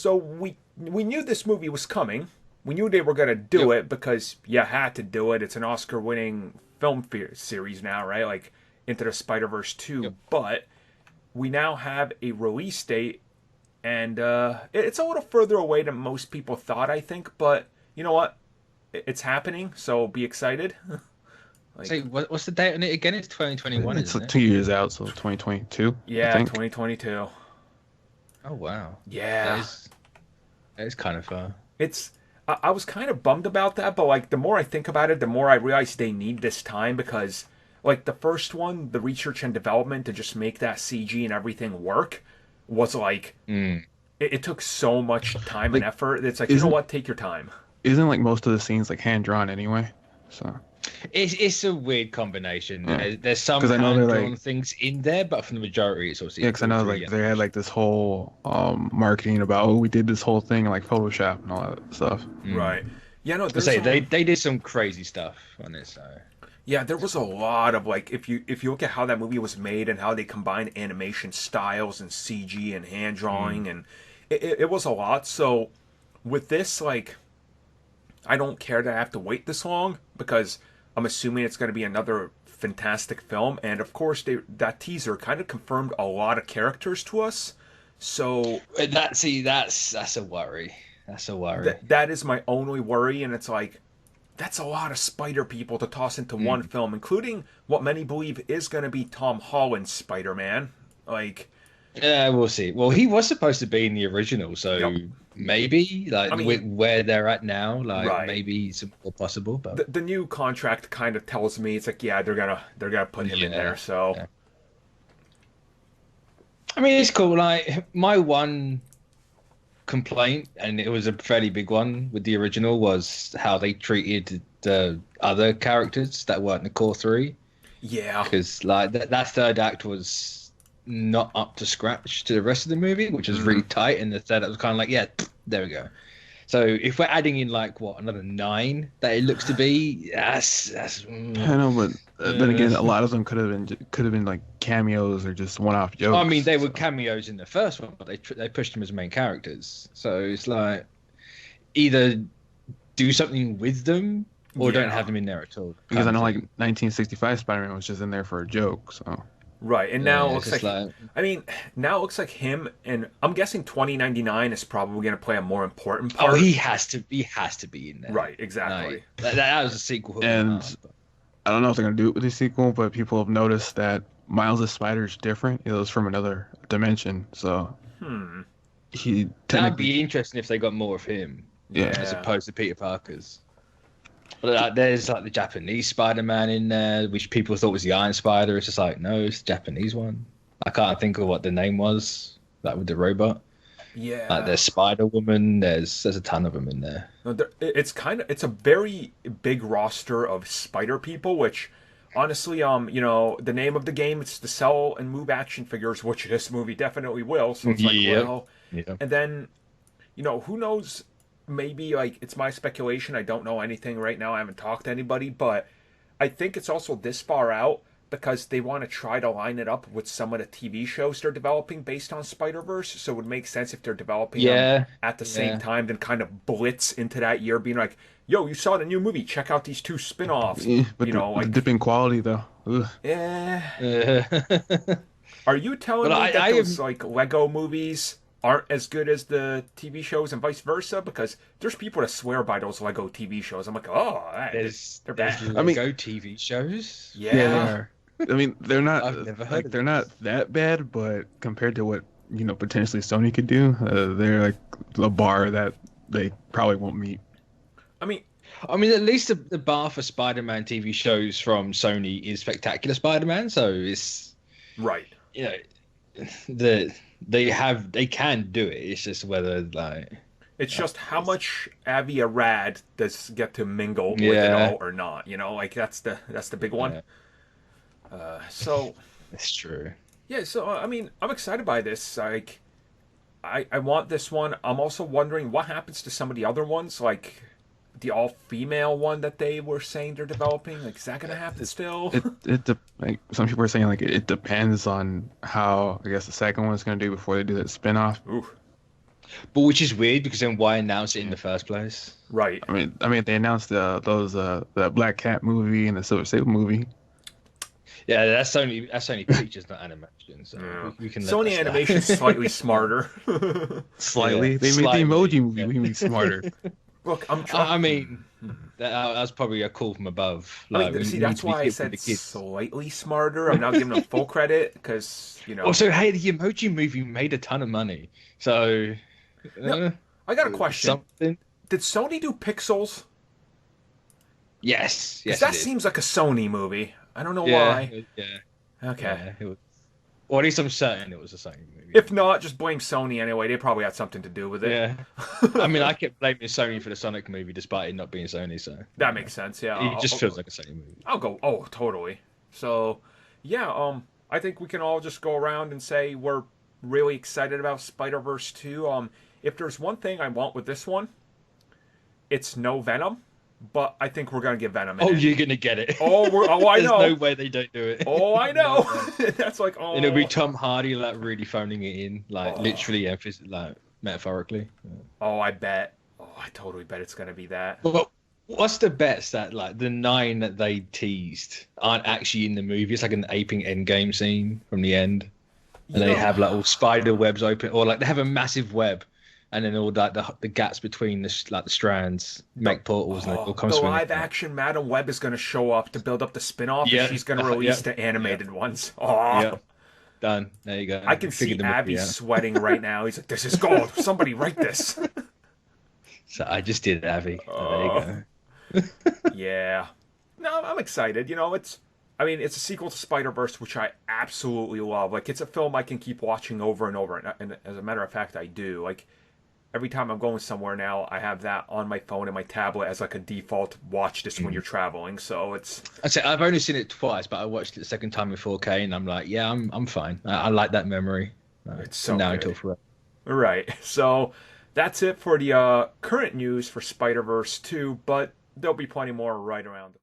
So we knew this movie was coming. We knew they were gonna do it because you had to do it. It's an Oscar-winning film series now, right? Like Into the Spider-Verse 2. Yep. But we now have a release date, and it's a little further away than most people thought, I think. But you know what? It's happening, so be excited. So Like, what's the date on it again? It's 2021, It's isn't it? 2 years out, so 2022, I yeah, think. 2022. Oh wow. Yeah, That is kind of far. it's. I was kind of bummed about that, but like the more I think about it, the more I realize they need this time because, like the first one, the research and development to just make that CG and everything work was like Mm. it took so much time and Like, effort. It's like, you know isn't what? Take your time. isn't like most of the scenes like hand drawn anyway? So It's a weird combination. yeah, There's some because I know they're hand-drawn like things in there, but for the majority, it's obviously yeah, because I know like they had like this whole marketing about we did this whole thing in like Photoshop and all that stuff. Right. Yeah, no, I there's say some, they did some crazy stuff on it. So yeah, there was a lot of like if you look at how that movie was made and how they combined animation styles and CG and hand drawing and it was a lot. So with this, like, I don't care that I have to wait this long because I'm assuming it's going to be another fantastic film. And of course, that teaser kind of confirmed a lot of characters to us. So that's a worry. That's a worry. that is my only worry. And it's like, that's a lot of Spider people to toss into one film, including what many believe is going to be Tom Holland's Spider Man. Like, Yeah, we'll see. Well, he was supposed to be in the original, so Yep. maybe like I mean- with where they're at now, like Right. maybe it's more possible. But the new contract kind of tells me it's like, yeah, they're gonna put him in Yeah, there. So yeah. I mean, it's cool. Like my one complaint, and it was a fairly big one with the original, was how they treated the other characters that weren't the core three. yeah, Because like that third act was not up to scratch to the rest of the movie, which was really tight. And the third act was kind of like, yeah, there we go. So if we're adding in like what another 9 that it looks to be, that's I know, but then again, a lot of them could have been like cameos or just one-off jokes. I mean, they were cameos in the first one, but they pushed them as main characters. So it's like either do something with them or don't Yeah. have them in there at all. because I kind know of like thing. 1965 Spider-Man was just in there for a joke. So right. And now it Yeah, looks it's like, just I mean, now it looks like him, and I'm guessing 2099 is probably gonna play a more important part. oh, he has to be in there. Right, exactly. Like, that was a sequel. hook And- and a half, but- I don't know if they're gonna do it with the sequel, but people have noticed that Miles' spider is different. It was from another dimension, so he That'd technically be interesting if they got more of him, yeah. as opposed to Peter Parker's. But there's like the Japanese Spider-Man in there, which people thought was the Iron Spider. It's just like, no, it's the Japanese one. I can't think of what the name was, like with the robot. Yeah. Like there's Spider Woman. There's a ton of them in there. No, it's a very big roster of spider people, which honestly, the name of the game it's to sell and move action figures, which this movie definitely will. So it's like, Yep. well, Yeah. and then, who knows? Maybe like it's my speculation. I don't know anything right now. I haven't talked to anybody, but I think it's also this far out because they want to try to line it up with some of the TV shows they're developing based on Spider-Verse. So it would make sense if they're developing them at the same time, then kind of blitz into that year, being like, "Yo, you saw the new movie? Check out these 2 spin-offs." Yeah, but you the, know, the like, dip in quality though. Ugh. Are you telling But me that I those like Lego movies aren't as good as the TV shows and vice versa? Because there's people that swear by those Lego TV shows. I'm like, oh, they're bad. I mean- Lego TV shows. Yeah. Yeah, they are. I mean, they're not I've never heard like of they're not that bad, but compared to what potentially Sony could do, they're like a bar that they probably won't meet. I mean, At least the bar for Spider-Man TV shows from Sony is Spectacular Spider-Man, so it's right. they can do it. It's just whether like It's just how much Avi Arad does get to mingle with it Yeah. all or not. Like that's the big one. So it's true. yeah, so I mean, I'm excited by this. Like, I want this one. I'm also wondering what happens to some of the other ones, like the all-female one that they were saying they're developing. Like, is that gonna happen still? Like some people are saying like it depends on how I guess the second one's gonna do before they do that spin-off. Ooh. But which is weird because then why announce it in the first place? Right. They announced the Black Cat movie and the Silver Sable movie. Yeah, that's only pictures, not animation. So Yeah. we can let Sony that slide. Animation's slightly smarter. Slightly. Yeah, They made slightly, the Emoji movie. yeah. We made smarter. Look, I'm I trying. mean, that's probably a call from above. I Like, mean, we see, need that's to be why I good for said the kids. slightly smarter. I'm not giving them full credit because, you know. Also, hey, the Emoji movie made a ton of money. So, No, I got a question. something. Did Sony do Pixels? Yes, Because yes, that it is. seems like a Sony movie. I don't know Yeah, why. yeah, Okay. yeah. It was, or at least I'm certain it was a Sony movie. If not, just blame Sony anyway. They probably had something to do with it. Yeah. I mean, I kept blaming Sony for the Sonic movie despite it not being Sony, so That makes sense. Yeah. it just feels like a Sony movie. I'll go. Oh, totally. So, yeah. I think we can all just go around and say we're really excited about Spider-Verse 2. If there's one thing I want with this one, it's no Venom, but I think we're gonna get Venom in Oh, it. you're gonna get it. I There's know. no way they don't do it. Oh, I know. That's like, oh. And it'll be Tom Hardy like really phoning it in, like Oh. literally and like metaphorically. Oh, I bet. Oh, I totally bet it's gonna be that. But what's the bets that like the 9 that they teased aren't actually in the movie? It's like an aping Endgame scene from the end, and they have like all spider webs open, or like they have a massive web, and then all like the gaps between the strands make portals, and it all comes the from live action Madam Web is gonna show up to build up the spin-off, Yeah. and she's gonna Yeah. release the animated ones. Oh, Yeah, done. There you go. I can see Figured the movie Abby out. sweating right now. He's like, "This is gold. Somebody write this." So I just did Avi. So there you go. Yeah. No, I'm excited. You know, it's a sequel to Spider-Verse, which I absolutely love. Like, it's a film I can keep watching over and over. And as a matter of fact, I do. Like, every time I'm going somewhere now, I have that on my phone and my tablet as like a default watch this when you're traveling. So it's. I say I've only seen it twice, but I watched it the second time in 4K, and I'm like, yeah, I'm fine. I like that memory. It's so now good. until forever. Right. So that's it for the current news for Spider-Verse 2, but there'll be plenty more right around the